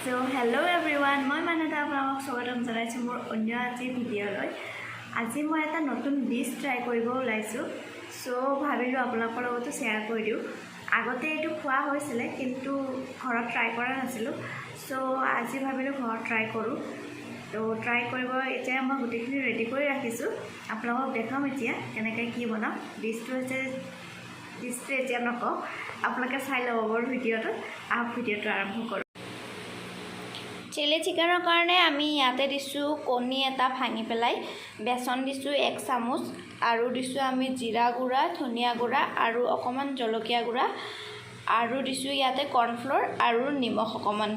So hello everyone, মই মানতা আপোনাক স্বাগতম জনাইছো মোৰ অন্য আজি ভিডিঅ'লৈ। আজি মই এটা নতুন ডিশ ট্ৰাই কৰিব ওলাইছো। সো ভাবিলো আপোনালোকৰ লগতো শেয়াৰ কৰি দিও। আগতে এটো খোৱা হৈছিল কিন্তু ঘৰত ট্ৰাই কৰা নাছিলো। সো আজি ভাবিলো ঘৰত ট্ৰাই কৰো। তো ট্ৰাই কৰিব এতিয়া মই গুটিখিনি ৰেডি কৰি ৰাখিছো। আপোনালোকক দেখাম এতিয়া কেনেকৈ কি বনাম। ডিশটো এতিয়া নকওঁ, আপোনালোকে চাই ল'ব ভিডিঅ'টো। ভিডিঅ'টো আৰম্ভ কৰোঁ। চিলি চিকেনৰ কাৰণে আমি ইয়াতে দিছো কণী এটা ভাঙি পেলাই, বেসন দিছো 1 চামুচ আৰু দিছো আমি জিৰা গুড়া, ধনিয়া গুড়া আৰু অকমান জলকীয়া গুড়া আৰু দিছো ইয়াতে কৰ্ণফ্লোৰ আৰু নিমখ অকমান।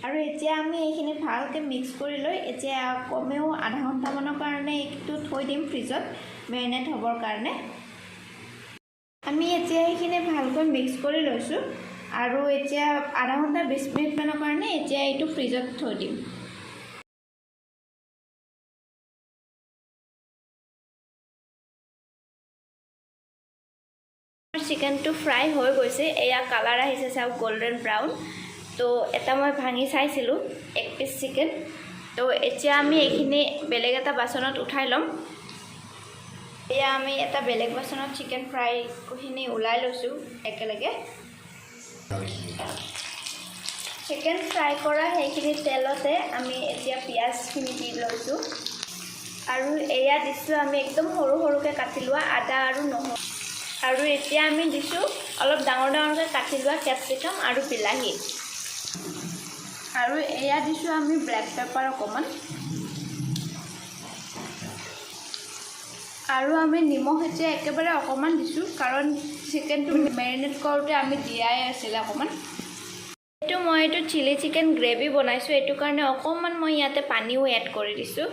আৰু এতিয়া আমি এইখিনি ভালকৈ মিক্স কৰি লৈ এতিয়া কমেও আধা ঘণ্টা মানৰ কাৰণে এইটো থৈ দিম ফ্ৰিজত মেৰিনেট হ'বৰ কাৰণে। আমি এতিয়া এইখিনি ভালকৈ মিক্স কৰি লৈছো আৰু এতিয়া আধা ঘণ্টা 20 মিনিট মানৰ কাৰণে এতিয়া এইটো ফ্ৰিজত থৈ দিম। চিকেনটো ফ্ৰাই হৈ গৈছে, এয়া কালাৰ আহিছে সব গোল্ডেন ব্ৰাউন। তো এটা মই ভাঙি চাইছিলো 1 পিস চিকেন। তো এতিয়া আমি এইখিনি বেলেগ এটা বাচনত উঠাই লম। এয়া আমি এটা বেলেগ বাচনত চিকেন ফ্ৰাই কোখিনি উলাই লৈছো একেলগে। চিকেন ফ্ৰাই কৰা সেইখিনি তেলতে আমি এতিয়া পিয়াজখিনি দি লৈছো আৰু এয়া দিছো আমি একদম সৰু সৰুকৈ কাটি লোৱা আদা আৰু নহৰু। আৰু এতিয়া আমি দিছো অলপ ডাঙৰ ডাঙৰকৈ কাটি লোৱা ক্যাপসিকাম আৰু বিলাহী। আৰু এয়া দিছো আমি ব্ল্যাক পেপাৰ অকমান। আৰু আমি নিমখ এতিয়া একেবাৰে অকমান দিছো কাৰণ চিকেনটো মেৰিনেট কৰোতে আমি দিয়াই আছিল অকমান। মই এইটো চিলি চিকেন গ্ৰেভি বনাইছো, এটো কাৰণে অকমান মই ইয়াতে পানীও এড কৰি দিছো।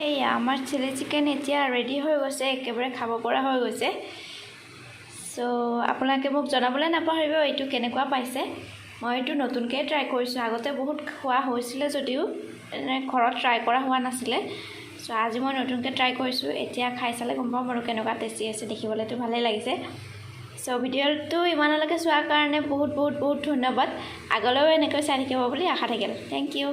এই আমাৰ চিলি চিকেন এতিয়া ৰেডি হৈ গৈছে, একেবাৰে খাব পৰা হৈ গৈছে। সো আপোনালোকে মোক জনাবলৈ নাপাহৰিব এইটো কেনেকুৱা পাইছে। মই এইটো নতুনকৈ ট্ৰাই কৰিছো, আগতে বহুত খোৱা হৈছিল যদিও ঘৰত ট্ৰাই কৰা হোৱা নাছিলে। সো আজি মই নতুনকৈ ট্ৰাই কৰিছো, এতিয়া খাই চালে গম পাম আৰু কেনেকুৱা টেষ্টি আছে। দেখিবলৈতো ভালেই লাগিছে। সো ভিডিঅ'টো ইমানলৈকে চোৱাৰ কাৰণে বহুত ধন্যবাদ। আগলৈও এনেকৈ চাই থাকিব বুলি আশা থাকিল। Thank U.